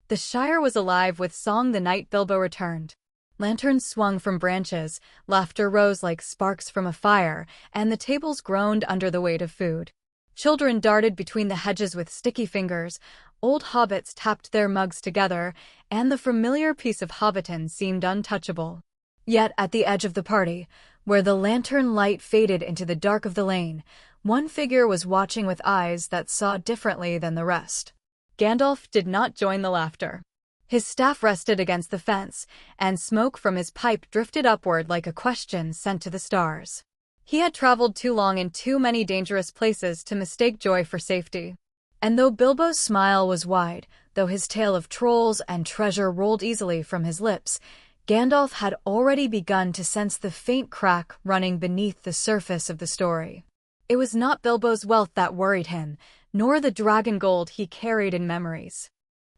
The Shire was alive with song the night Bilbo returned. Lanterns swung from branches, laughter rose like sparks from a fire, and the tables groaned under the weight of food. Children darted between the hedges with sticky fingers, old hobbits tapped their mugs together, and the familiar peace of Hobbiton seemed untouchable. Yet at the edge of the party, where the lantern light faded into the dark of the lane, one figure was watching with eyes that saw differently than the rest. Gandalf did not join the laughter. His staff rested against the fence, and smoke from his pipe drifted upward like a question sent to the stars. He had traveled too long in too many dangerous places to mistake joy for safety. And though Bilbo's smile was wide, though his tale of trolls and treasure rolled easily from his lips, Gandalf had already begun to sense the faint crack running beneath the surface of the story. It was not Bilbo's wealth that worried him, nor the dragon gold he carried in memories.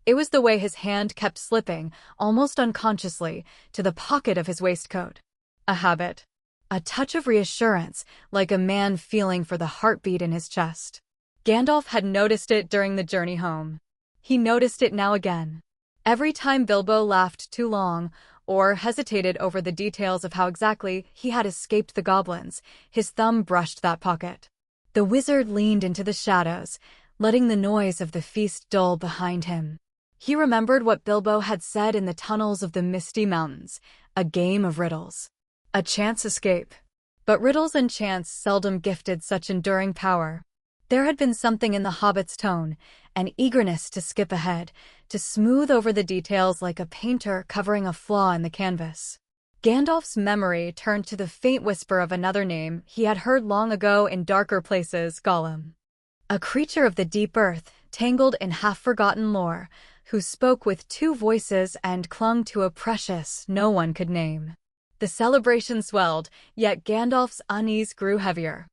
It was the way his hand kept slipping, almost unconsciously, to the pocket of his waistcoat. A habit. A touch of reassurance, like a man feeling for the heartbeat in his chest. Gandalf had noticed it during the journey home. He noticed it now again. Every time Bilbo laughed too long, or hesitated over the details of how exactly he had escaped the goblins, his thumb brushed that pocket. The wizard leaned into the shadows, letting the noise of the feast dull behind him. He remembered what Bilbo had said in the tunnels of the Misty Mountains, a game of riddles. A chance escape. But riddles and chance seldom gifted such enduring power. There had been something in the hobbit's tone, an eagerness to skip ahead, to smooth over the details like a painter covering a flaw in the canvas. Gandalf's memory turned to the faint whisper of another name he had heard long ago in darker places, Gollum. A creature of the deep earth, tangled in half-forgotten lore, who spoke with two voices and clung to a precious no one could name. The celebration swelled, yet Gandalf's unease grew heavier.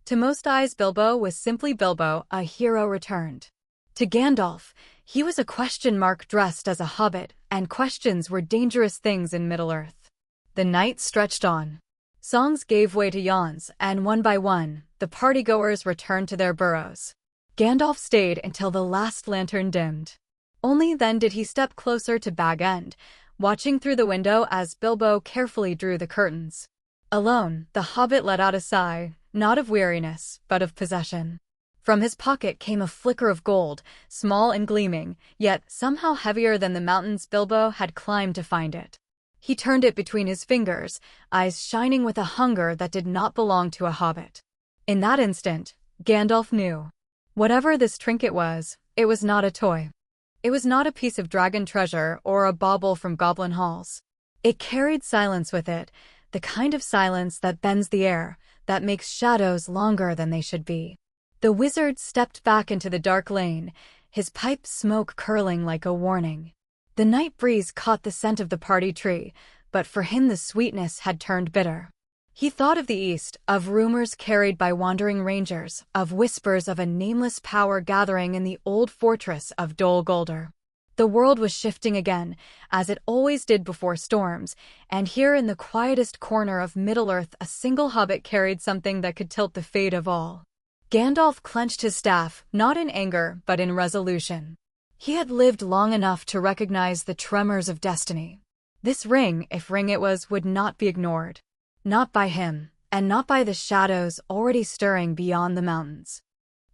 To most eyes Bilbo was simply Bilbo, a hero returned. To Gandalf, he was a question mark dressed as a hobbit, and questions were dangerous things in Middle-earth. The night stretched on. Songs gave way to yawns, and one by one, the partygoers returned to their burrows. Gandalf stayed until the last lantern dimmed. Only then did he step closer to Bag End, watching through the window as Bilbo carefully drew the curtains. Alone, the hobbit let out a sigh, not of weariness, but of possession. From his pocket came a flicker of gold, small and gleaming, yet somehow heavier than the mountains Bilbo had climbed to find it. He turned it between his fingers, eyes shining with a hunger that did not belong to a hobbit. In that instant, Gandalf knew. Whatever this trinket was, it was not a toy. It was not a piece of dragon treasure or a bauble from goblin halls. It carried silence with it, the kind of silence that bends the air, that makes shadows longer than they should be. The wizard stepped back into the dark lane, his pipe smoke curling like a warning. The night breeze caught the scent of the party tree, but for him the sweetness had turned bitter. He thought of the east, of rumors carried by wandering rangers, of whispers of a nameless power gathering in the old fortress of Dol Guldur. The world was shifting again, as it always did before storms, and here in the quietest corner of Middle-earth a single hobbit carried something that could tilt the fate of all. Gandalf clenched his staff, not in anger, but in resolution. He had lived long enough to recognize the tremors of destiny. This ring, if ring it was, would not be ignored. Not by him, and not by the shadows already stirring beyond the mountains.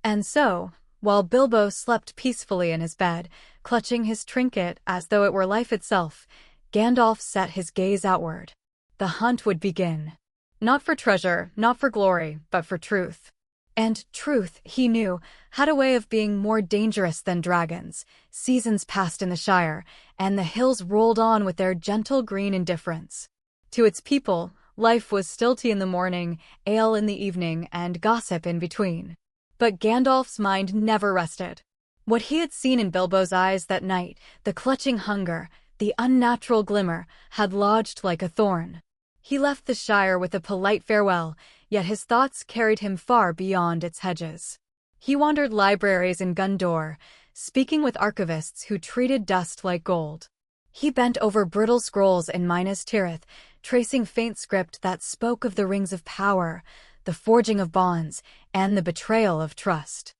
And so, while Bilbo slept peacefully in his bed, clutching his trinket as though it were life itself, Gandalf set his gaze outward. The hunt would begin. Not for treasure, not for glory, but for truth. And truth, he knew, had a way of being more dangerous than dragons. Seasons passed in the Shire, and the hills rolled on with their gentle green indifference. To its people, life was still tea in the morning, ale in the evening, and gossip in between. But Gandalf's mind never rested. What he had seen in Bilbo's eyes that night, the clutching hunger, the unnatural glimmer, had lodged like a thorn. He left the Shire with a polite farewell, yet his thoughts carried him far beyond its hedges. He wandered libraries in Gondor, speaking with archivists who treated dust like gold. He bent over brittle scrolls in Minas Tirith, tracing faint script that spoke of the rings of power, the forging of bonds, and the betrayal of trust.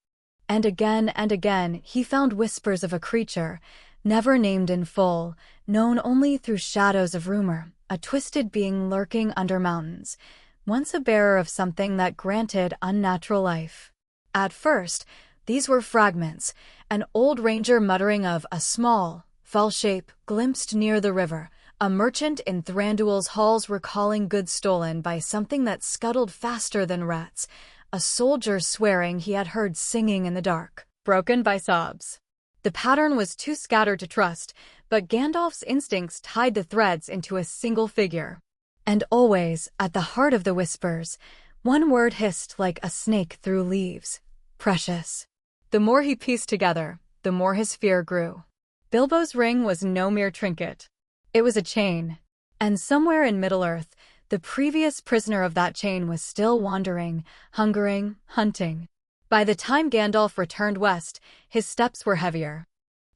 And again he found whispers of a creature, Never named in full, known only through shadows of rumor, a twisted being lurking under mountains, once a bearer of something that granted unnatural life. At first, these were fragments, an old ranger muttering of a small, foul shape glimpsed near the river, a merchant in Thranduil's halls recalling goods stolen by something that scuttled faster than rats, a soldier swearing he had heard singing in the dark, broken by sobs. The pattern was too scattered to trust, but Gandalf's instincts tied the threads into a single figure. And always, at the heart of the whispers, one word hissed like a snake through leaves: precious. The more he pieced together, the more his fear grew. Bilbo's ring was no mere trinket. It was a chain. And somewhere in Middle-earth, the previous prisoner of that chain was still wandering, hungering, hunting. By the time Gandalf returned west, his steps were heavier.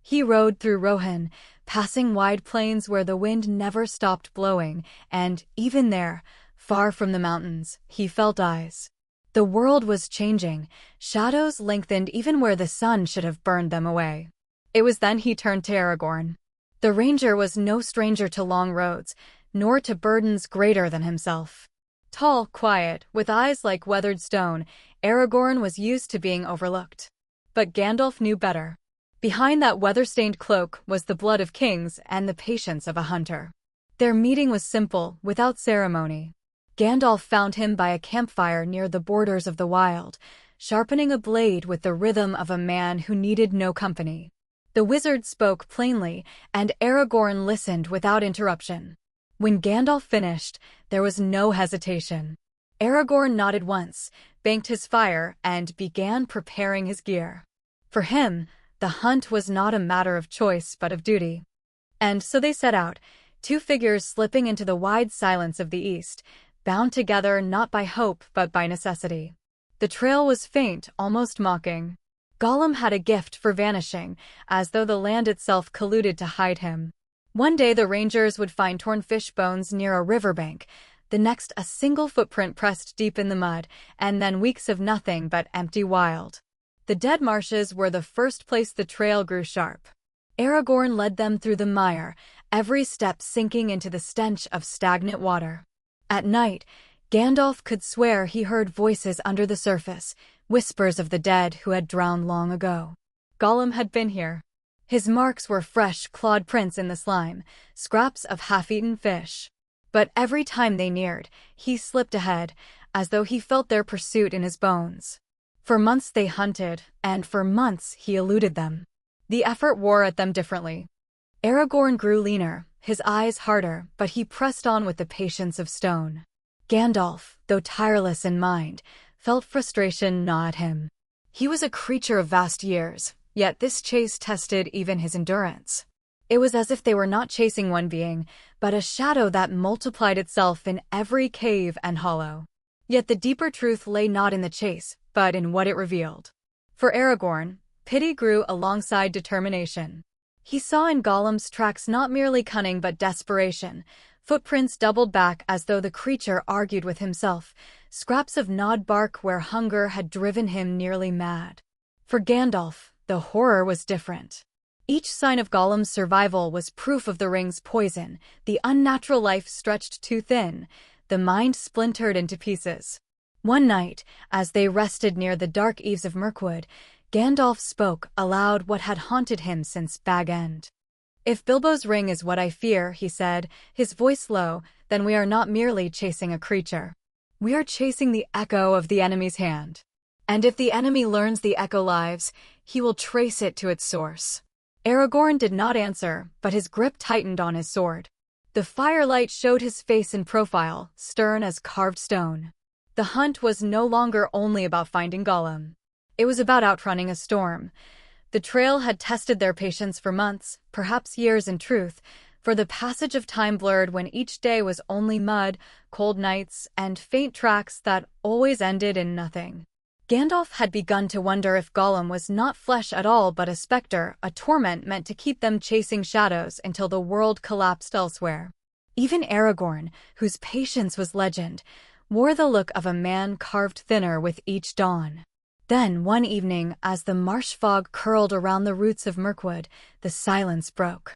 He rode through Rohan, passing wide plains where the wind never stopped blowing, and, even there, far from the mountains, he felt eyes. The world was changing, shadows lengthened even where the sun should have burned them away. It was then he turned to Aragorn. The ranger was no stranger to long roads, nor to burdens greater than himself. Tall, quiet, with eyes like weathered stone, Aragorn was used to being overlooked. But Gandalf knew better. Behind that weather-stained cloak was the blood of kings and the patience of a hunter. Their meeting was simple, without ceremony. Gandalf found him by a campfire near the borders of the wild, sharpening a blade with the rhythm of a man who needed no company. The wizard spoke plainly, and Aragorn listened without interruption. When Gandalf finished, there was no hesitation. Aragorn nodded once, banked his fire, and began preparing his gear. For him, the hunt was not a matter of choice but of duty. And so they set out, two figures slipping into the wide silence of the east, bound together not by hope but by necessity. The trail was faint, almost mocking. Gollum had a gift for vanishing, as though the land itself colluded to hide him. One day the rangers would find torn fish bones near a riverbank, the next a single footprint pressed deep in the mud, and then weeks of nothing but empty wild. The Dead Marshes were the first place the trail grew sharp. Aragorn led them through the mire, every step sinking into the stench of stagnant water. At night, Gandalf could swear he heard voices under the surface, whispers of the dead who had drowned long ago. Gollum had been here. His marks were fresh, clawed prints in the slime, scraps of half-eaten fish. But every time they neared, he slipped ahead, as though he felt their pursuit in his bones. For months they hunted, and for months he eluded them. The effort wore at them differently. Aragorn grew leaner, his eyes harder, but he pressed on with the patience of stone. Gandalf, though tireless in mind, felt frustration gnaw at him. He was a creature of vast years, yet this chase tested even his endurance. It was as if they were not chasing one being, but a shadow that multiplied itself in every cave and hollow. Yet the deeper truth lay not in the chase, but in what it revealed. For Aragorn, pity grew alongside determination. He saw in Gollum's tracks not merely cunning but desperation. Footprints doubled back as though the creature argued with himself, scraps of gnawed bark where hunger had driven him nearly mad. For Gandalf, the horror was different. Each sign of Gollum's survival was proof of the ring's poison, the unnatural life stretched too thin, the mind splintered into pieces. One night, as they rested near the dark eaves of Mirkwood, Gandalf spoke aloud what had haunted him since Bag End. "If Bilbo's ring is what I fear," he said, his voice low, "then we are not merely chasing a creature. We are chasing the echo of the enemy's hand. And if the enemy learns the echo lives, he will trace it to its source." Aragorn did not answer, but his grip tightened on his sword. The firelight showed his face in profile, stern as carved stone. The hunt was no longer only about finding Gollum. It was about outrunning a storm. The trail had tested their patience for months, perhaps years in truth, for the passage of time blurred when each day was only mud, cold nights, and faint tracks that always ended in nothing. Gandalf had begun to wonder if Gollum was not flesh at all but a specter, a torment meant to keep them chasing shadows until the world collapsed elsewhere. Even Aragorn, whose patience was legend, wore the look of a man carved thinner with each dawn. Then, one evening, as the marsh fog curled around the roots of Mirkwood, the silence broke.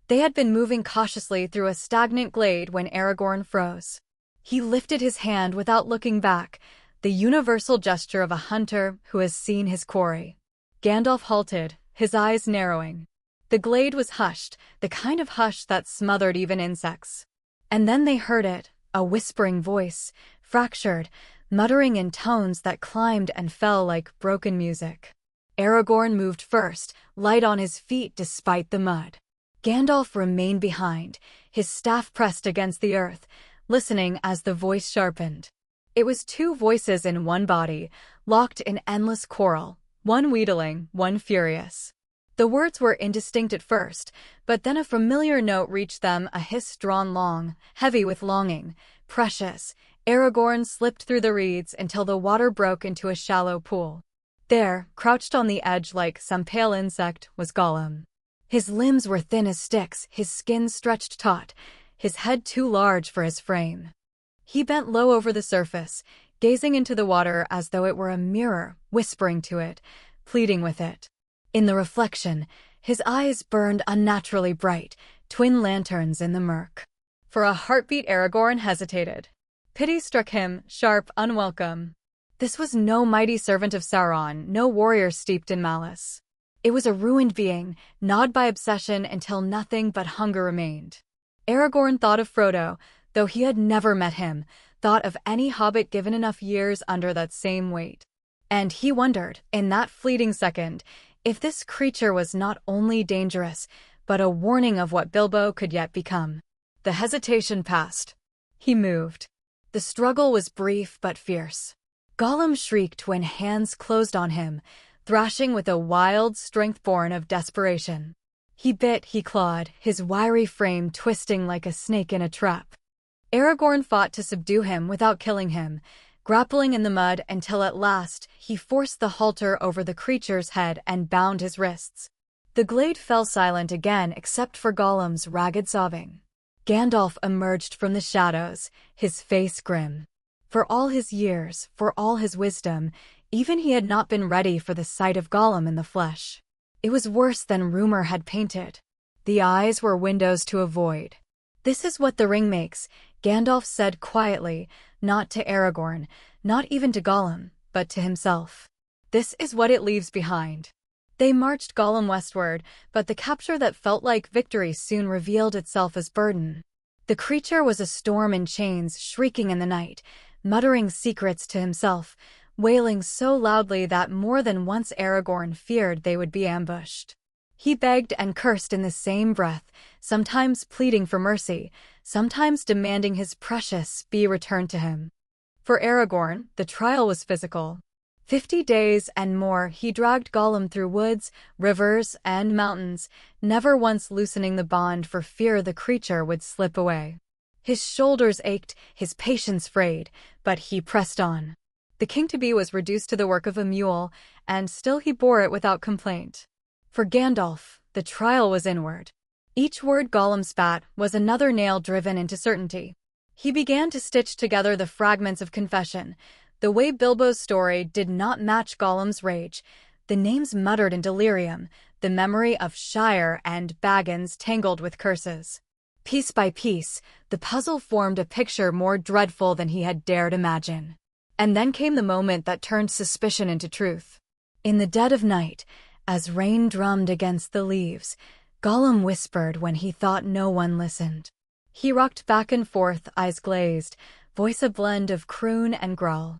They had been moving cautiously through a stagnant glade when Aragorn froze. He lifted his hand without looking back, the universal gesture of a hunter who has seen his quarry. Gandalf halted, his eyes narrowing. The glade was hushed, the kind of hush that smothered even insects. And then they heard it, a whispering voice, fractured, muttering in tones that climbed and fell like broken music. Aragorn moved first, light on his feet despite the mud. Gandalf remained behind, his staff pressed against the earth, listening as the voice sharpened. It was two voices in one body, locked in endless quarrel, one wheedling, one furious. The words were indistinct at first, but then a familiar note reached them, a hiss drawn long, heavy with longing. Precious. Aragorn slipped through the reeds until the water broke into a shallow pool. There, crouched on the edge like some pale insect, was Gollum. His limbs were thin as sticks, his skin stretched taut, his head too large for his frame. He bent low over the surface, gazing into the water as though it were a mirror, whispering to it, pleading with it. In the reflection, his eyes burned unnaturally bright, twin lanterns in the murk. For a heartbeat, Aragorn hesitated. Pity struck him, sharp, unwelcome. This was no mighty servant of Sauron, no warrior steeped in malice. It was a ruined being, gnawed by obsession until nothing but hunger remained. Aragorn thought of Frodo, though he had never met him, thought of any hobbit given enough years under that same weight. And he wondered, in that fleeting second, if this creature was not only dangerous, but a warning of what Bilbo could yet become. The hesitation passed. He moved. The struggle was brief but fierce. Gollum shrieked when hands closed on him, thrashing with a wild strength born of desperation. He bit, he clawed, his wiry frame twisting like a snake in a trap. Aragorn fought to subdue him without killing him, grappling in the mud until at last he forced the halter over the creature's head and bound his wrists. The glade fell silent again except for Gollum's ragged sobbing. Gandalf emerged from the shadows, his face grim. For all his years, for all his wisdom, even he had not been ready for the sight of Gollum in the flesh. It was worse than rumor had painted. The eyes were windows to a void. "This is what the ring makes," Gandalf said quietly, not to Aragorn, not even to Gollum, but to himself. "This is what it leaves behind." They marched Gollum westward, but the capture that felt like victory soon revealed itself as burden. The creature was a storm in chains, shrieking in the night, muttering secrets to himself, wailing so loudly that more than once Aragorn feared they would be ambushed. He begged and cursed in the same breath, sometimes pleading for mercy, sometimes demanding his precious be returned to him. For Aragorn, the trial was physical. 50 days and more he dragged Gollum through woods, rivers, and mountains, never once loosening the bond for fear the creature would slip away. His shoulders ached, his patience frayed, but he pressed on. The king-to-be was reduced to the work of a mule, and still he bore it without complaint. For Gandalf, the trial was inward. Each word Gollum spat was another nail driven into certainty. He began to stitch together the fragments of confession. The way Bilbo's story did not match Gollum's rage, the names muttered in delirium, the memory of Shire and Baggins tangled with curses. Piece by piece, the puzzle formed a picture more dreadful than he had dared imagine. And then came the moment that turned suspicion into truth. In the dead of night, as rain drummed against the leaves, Gollum whispered when he thought no one listened. He rocked back and forth, eyes glazed, voice a blend of croon and growl.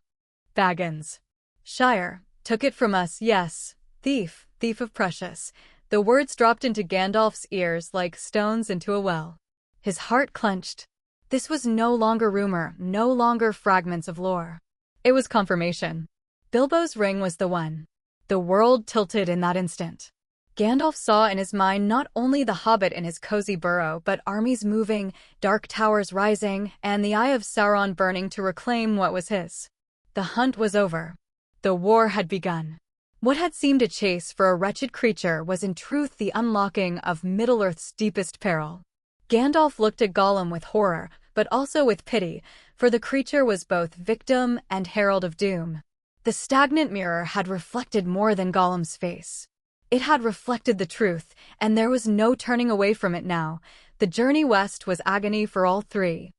"Baggins. Shire. Took it from us, yes. Thief, thief of precious." The words dropped into Gandalf's ears like stones into a well. His heart clenched. This was no longer rumor, no longer fragments of lore. It was confirmation. Bilbo's ring was the one. The world tilted in that instant. Gandalf saw in his mind not only the hobbit in his cozy burrow, but armies moving, dark towers rising, and the eye of Sauron burning to reclaim what was his. The hunt was over. The war had begun. What had seemed a chase for a wretched creature was in truth the unlocking of Middle-earth's deepest peril. Gandalf looked at Gollum with horror, but also with pity, for the creature was both victim and herald of doom. The stagnant mirror had reflected more than Gollum's face. It had reflected the truth, and there was no turning away from it now. The journey west was agony for all three.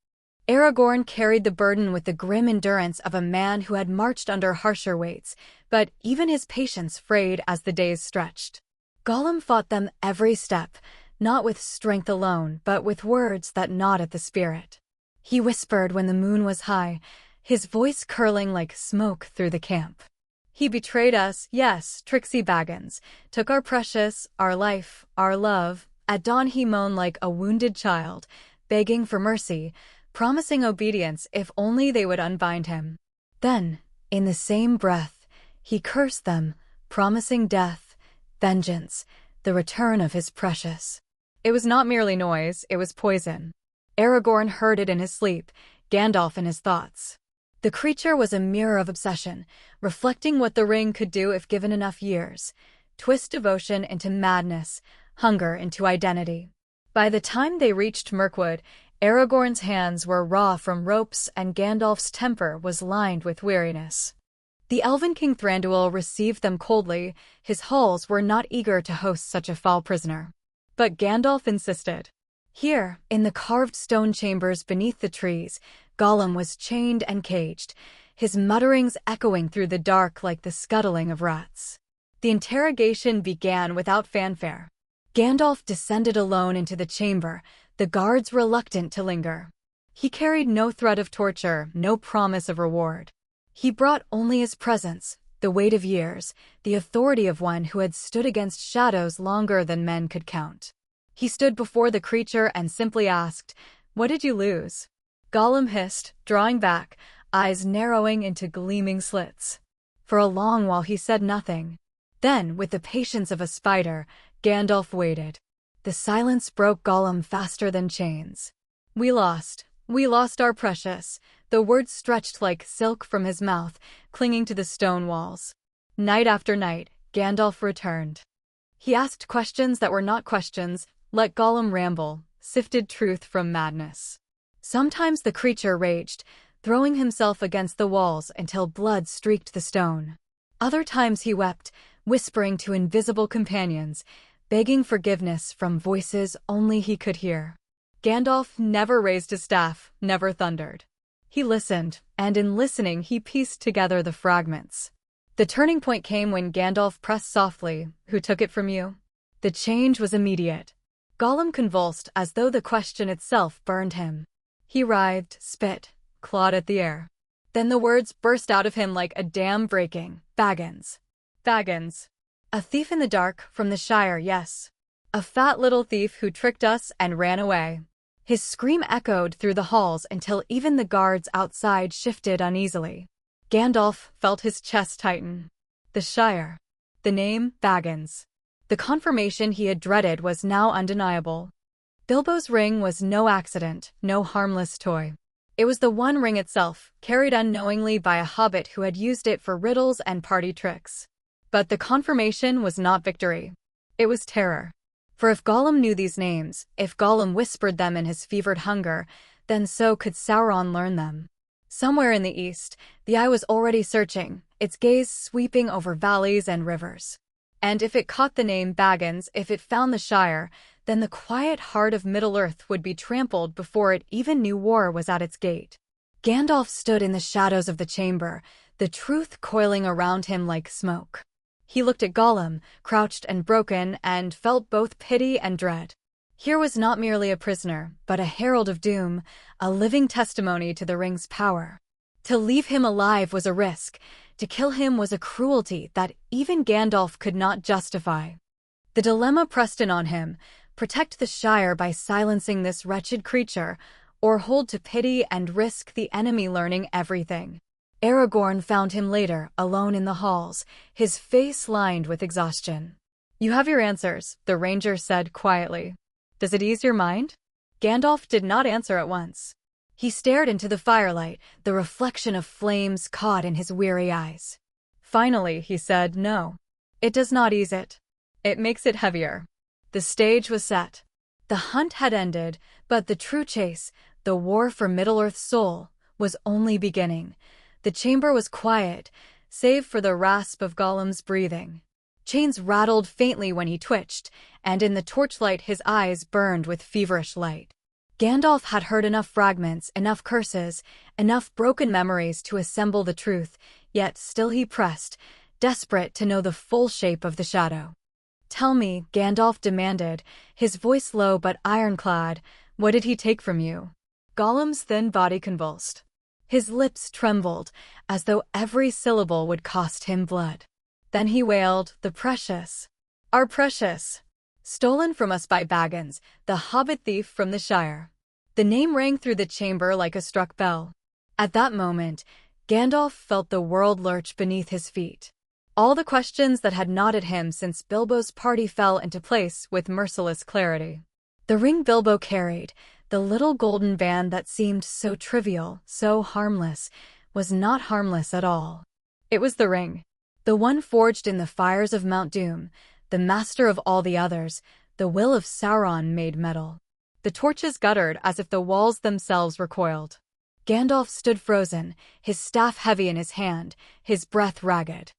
Aragorn carried the burden with the grim endurance of a man who had marched under harsher weights, but even his patience frayed as the days stretched. Gollum fought them every step, not with strength alone, but with words that gnawed at the spirit. He whispered when the moon was high, his voice curling like smoke through the camp. He betrayed us, yes, Trixie Baggins, took our precious, our life, our love. At dawn he moaned like a wounded child, begging for mercy, promising obedience if only they would unbind him. Then, in the same breath, he cursed them, promising death, vengeance, the return of his precious. It was not merely noise, it was poison. Aragorn heard it in his sleep, Gandalf in his thoughts. The creature was a mirror of obsession, reflecting what the ring could do if given enough years. Twist devotion into madness, hunger into identity. By the time they reached Mirkwood, Aragorn's hands were raw from ropes and Gandalf's temper was lined with weariness. The Elven King Thranduil received them coldly, his halls were not eager to host such a foul prisoner. But Gandalf insisted. Here, in the carved stone chambers beneath the trees, Gollum was chained and caged, his mutterings echoing through the dark like the scuttling of rats. The interrogation began without fanfare. Gandalf descended alone into the chamber, the guards reluctant to linger. He carried no threat of torture, no promise of reward. He brought only his presence, the weight of years, the authority of one who had stood against shadows longer than men could count. He stood before the creature and simply asked, "What did you lose?" Gollum hissed, drawing back, eyes narrowing into gleaming slits. For a long while he said nothing. Then, with the patience of a spider, Gandalf waited. The silence broke Gollum faster than chains. We lost our precious." The words stretched like silk from his mouth, clinging to the stone walls. Night after night, Gandalf returned. He asked questions that were not questions, let Gollum ramble, sifted truth from madness. Sometimes the creature raged, throwing himself against the walls until blood streaked the stone. Other times he wept, whispering to invisible companions, begging forgiveness from voices only he could hear. Gandalf never raised his staff, never thundered. He listened, and in listening he pieced together the fragments. The turning point came when Gandalf pressed softly, "Who took it from you?" The change was immediate. Gollum convulsed as though the question itself burned him. He writhed, spit, clawed at the air. Then the words burst out of him like a dam breaking. "Baggins. Baggins. A thief in the dark, from the Shire, yes. A fat little thief who tricked us and ran away." His scream echoed through the halls until even the guards outside shifted uneasily. Gandalf felt his chest tighten. The Shire. The name, Baggins. The confirmation he had dreaded was now undeniable. Bilbo's ring was no accident, no harmless toy. It was the One Ring itself, carried unknowingly by a hobbit who had used it for riddles and party tricks. But the confirmation was not victory. It was terror. For if Gollum knew these names, if Gollum whispered them in his fevered hunger, then so could Sauron learn them. Somewhere in the east, the eye was already searching, its gaze sweeping over valleys and rivers. And if it caught the name Baggins, if it found the Shire, then the quiet heart of Middle-earth would be trampled before it even knew war was at its gate. Gandalf stood in the shadows of the chamber, the truth coiling around him like smoke. He looked at Gollum, crouched and broken, and felt both pity and dread. Here was not merely a prisoner, but a herald of doom, a living testimony to the ring's power. To leave him alive was a risk. To kill him was a cruelty that even Gandalf could not justify. The dilemma pressed in on him: protect the Shire by silencing this wretched creature, or hold to pity and risk the enemy learning everything. Aragorn found him later, alone in the halls, his face lined with exhaustion. "You have your answers," the ranger said quietly. "Does it ease your mind?" Gandalf did not answer at once. He stared into the firelight, the reflection of flames caught in his weary eyes. Finally, he said, "No. It does not ease it. It makes it heavier." The stage was set. The hunt had ended, but the true chase, the war for Middle-earth's soul, was only beginning. The chamber was quiet, save for the rasp of Gollum's breathing. Chains rattled faintly when he twitched, and in the torchlight his eyes burned with feverish light. Gandalf had heard enough fragments, enough curses, enough broken memories to assemble the truth, yet still he pressed, desperate to know the full shape of the shadow. "Tell me," Gandalf demanded, his voice low but ironclad, "what did he take from you?" Gollum's thin body convulsed. His lips trembled, as though every syllable would cost him blood. Then he wailed, "The precious. Our precious. Stolen from us by Baggins, the hobbit thief from the Shire." The name rang through the chamber like a struck bell. At that moment, Gandalf felt the world lurch beneath his feet. All the questions that had knotted him since Bilbo's party fell into place with merciless clarity. The ring Bilbo carried, the little golden band that seemed so trivial, so harmless, was not harmless at all. It was the ring. The one forged in the fires of Mount Doom, the master of all the others, the will of Sauron made metal. The torches guttered as if the walls themselves recoiled. Gandalf stood frozen, his staff heavy in his hand, his breath ragged.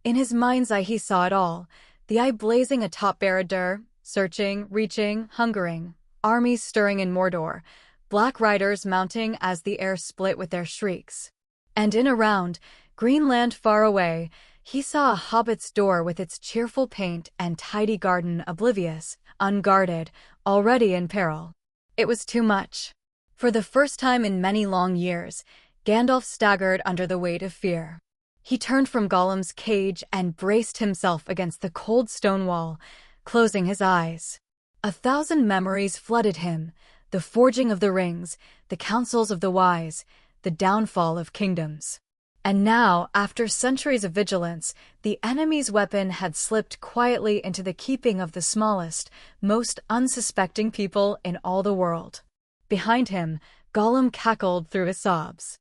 In his mind's eye he saw it all, the eye blazing atop Barad-dûr, searching, reaching, hungering, armies stirring in Mordor, black riders mounting as the air split with their shrieks. And in around, green land far away, he saw a hobbit's door with its cheerful paint and tidy garden oblivious, unguarded, already in peril. It was too much. For the first time in many long years, Gandalf staggered under the weight of fear. He turned from Gollum's cage and braced himself against the cold stone wall, closing his eyes. 1,000 memories flooded him, the forging of the rings, the counsels of the wise, the downfall of kingdoms. And now, after centuries of vigilance, the enemy's weapon had slipped quietly into the keeping of the smallest, most unsuspecting people in all the world. Behind him, Gollum cackled through his sobs.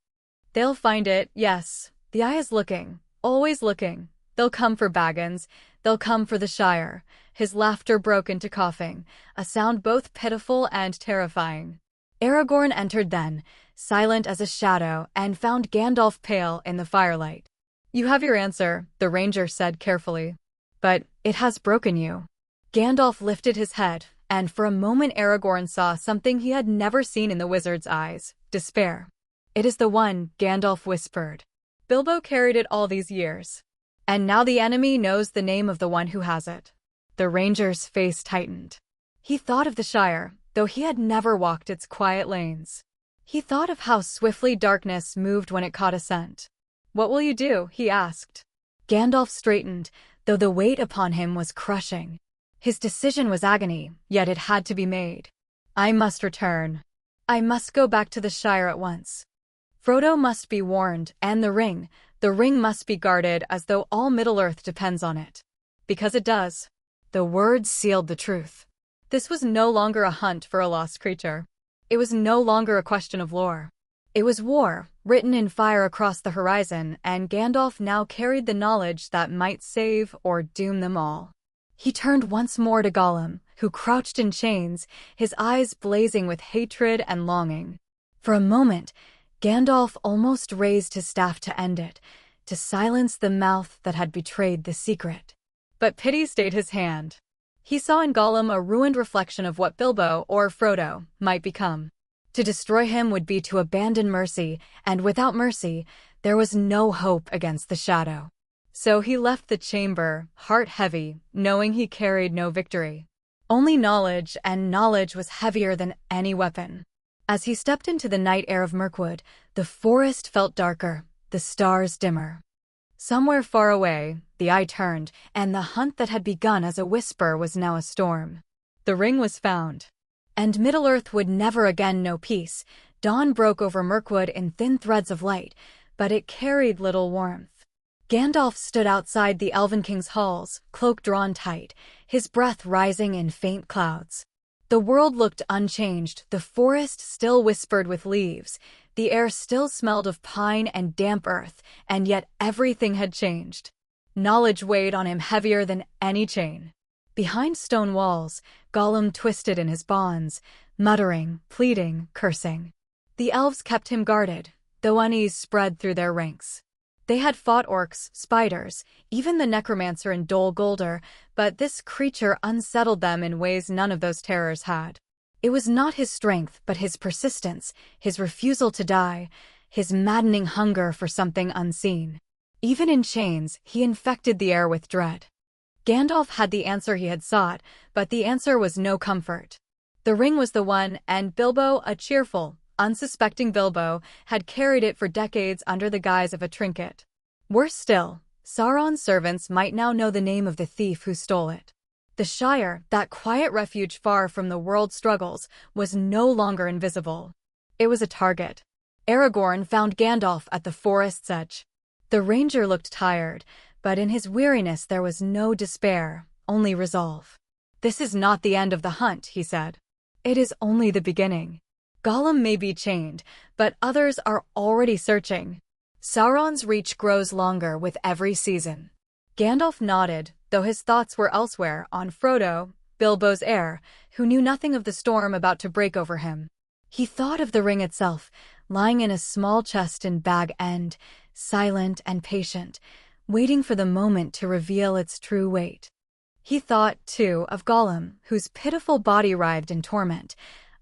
"They'll find it, yes. The eye is looking, always looking. They'll come for Baggins, they'll come for the Shire." His laughter broke into coughing, a sound both pitiful and terrifying. Aragorn entered then, silent as a shadow, and found Gandalf pale in the firelight. "You have your answer," the ranger said carefully. "But it has broken you." Gandalf lifted his head, and for a moment Aragorn saw something he had never seen in the wizard's eyes: despair. "It is the one," Gandalf whispered. "Bilbo carried it all these years. And now the enemy knows the name of the one who has it." The ranger's face tightened. He thought of the Shire, though he had never walked its quiet lanes. He thought of how swiftly darkness moved when it caught a scent. "What will you do?" he asked. Gandalf straightened, though the weight upon him was crushing. His decision was agony, yet it had to be made. "I must return. I must go back to the Shire at once. Frodo must be warned, and the ring must be guarded as though all Middle-earth depends on it. Because it does." The words sealed the truth. This was no longer a hunt for a lost creature. It was no longer a question of lore. It was war, written in fire across the horizon, and Gandalf now carried the knowledge that might save or doom them all. He turned once more to Gollum, who crouched in chains, his eyes blazing with hatred and longing. For a moment, Gandalf almost raised his staff to end it, to silence the mouth that had betrayed the secret. But pity stayed his hand. He saw in Gollum a ruined reflection of what Bilbo, or Frodo, might become. To destroy him would be to abandon mercy, and without mercy, there was no hope against the shadow. So he left the chamber, heart heavy, knowing he carried no victory. Only knowledge, and knowledge was heavier than any weapon. As he stepped into the night air of Mirkwood, the forest felt darker, the stars dimmer. Somewhere far away, the eye turned, and the hunt that had begun as a whisper was now a storm. The ring was found. And Middle-earth would never again know peace. Dawn broke over Mirkwood in thin threads of light, but it carried little warmth. Gandalf stood outside the Elven King's halls, cloak drawn tight, his breath rising in faint clouds. The world looked unchanged, the forest still whispered with leaves, the air still smelled of pine and damp earth, and yet everything had changed. Knowledge weighed on him heavier than any chain. Behind stone walls, Gollum twisted in his bonds, muttering, pleading, cursing. The elves kept him guarded, though unease spread through their ranks. They had fought orcs, spiders, even the necromancer in Dol Guldur, but this creature unsettled them in ways none of those terrors had. It was not his strength, but his persistence, his refusal to die, his maddening hunger for something unseen. Even in chains, he infected the air with dread. Gandalf had the answer he had sought, but the answer was no comfort. The ring was the one, and Bilbo, a cheerful, unsuspecting Bilbo, had carried it for decades under the guise of a trinket. Worse still, Sauron's servants might now know the name of the thief who stole it. The Shire, that quiet refuge far from the world's struggles, was no longer invisible. It was a target. Aragorn found Gandalf at the forest's edge. The ranger looked tired, but in his weariness there was no despair, only resolve. "This is not the end of the hunt," he said. "It is only the beginning. Gollum may be chained, but others are already searching. Sauron's reach grows longer with every season." Gandalf nodded, though his thoughts were elsewhere, on Frodo, Bilbo's heir, who knew nothing of the storm about to break over him. He thought of the ring itself, lying in a small chest in Bag End, silent and patient, waiting for the moment to reveal its true weight. He thought, too, of Gollum, whose pitiful body writhed in torment,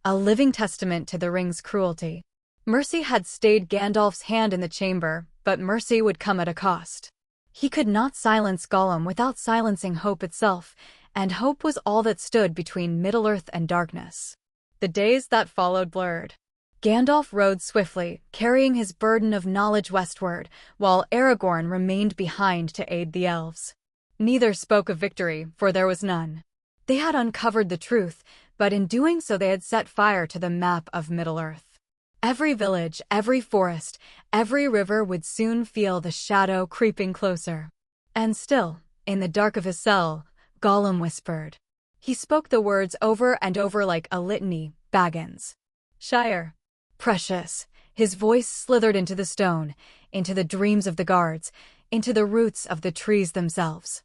a living testament to the ring's cruelty. Mercy had stayed Gandalf's hand in the chamber, but mercy would come at a cost. He could not silence Gollum without silencing hope itself, and hope was all that stood between Middle-earth and darkness. The days that followed blurred. Gandalf rode swiftly, carrying his burden of knowledge westward, while Aragorn remained behind to aid the elves. Neither spoke of victory, for there was none. They had uncovered the truth, but in doing so they had set fire to the map of Middle-earth. Every village, every forest, every river would soon feel the shadow creeping closer. And still, in the dark of his cell, Gollum whispered. He spoke the words over and over like a litany, Baggins. Shire. Precious. His voice slithered into the stone, into the dreams of the guards, into the roots of the trees themselves.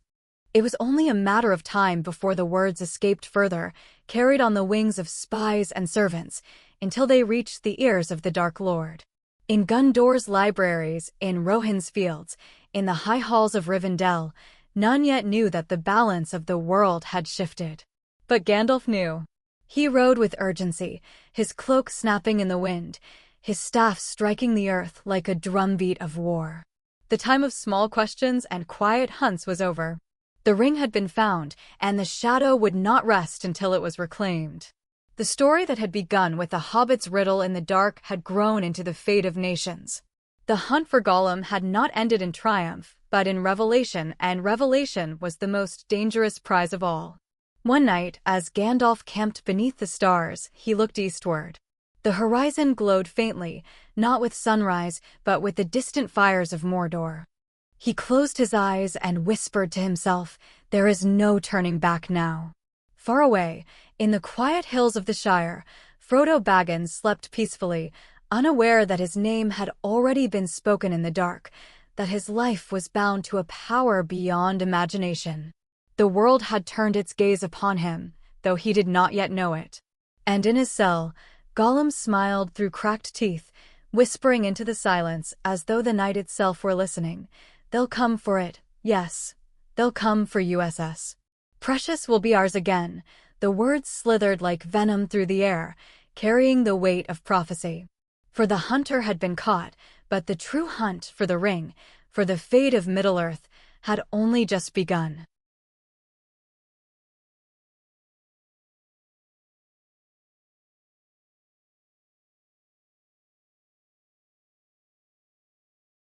It was only a matter of time before the words escaped further, carried on the wings of spies and servants, until they reached the ears of the Dark Lord. In Gundor's libraries, in Rohin's fields, in the high halls of Rivendell, none yet knew that the balance of the world had shifted. But Gandalf knew. He rode with urgency, his cloak snapping in the wind, his staff striking the earth like a drumbeat of war. The time of small questions and quiet hunts was over. The ring had been found, and the shadow would not rest until it was reclaimed. The story that had begun with the hobbit's riddle in the dark had grown into the fate of nations. The hunt for Gollum had not ended in triumph, but in revelation, and revelation was the most dangerous prize of all. One night, as Gandalf camped beneath the stars, he looked eastward. The horizon glowed faintly, not with sunrise, but with the distant fires of Mordor. He closed his eyes and whispered to himself, "There is no turning back now." Far away, in the quiet hills of the Shire, Frodo Baggins slept peacefully, unaware that his name had already been spoken in the dark, that his life was bound to a power beyond imagination. The world had turned its gaze upon him, though he did not yet know it. And in his cell, Gollum smiled through cracked teeth, whispering into the silence as though the night itself were listening. "They'll come for it, yes. They'll come for USS. Precious will be ours again." The words slithered like venom through the air, carrying the weight of prophecy. For the hunter had been caught, but the true hunt for the ring, for the fate of Middle-earth, had only just begun.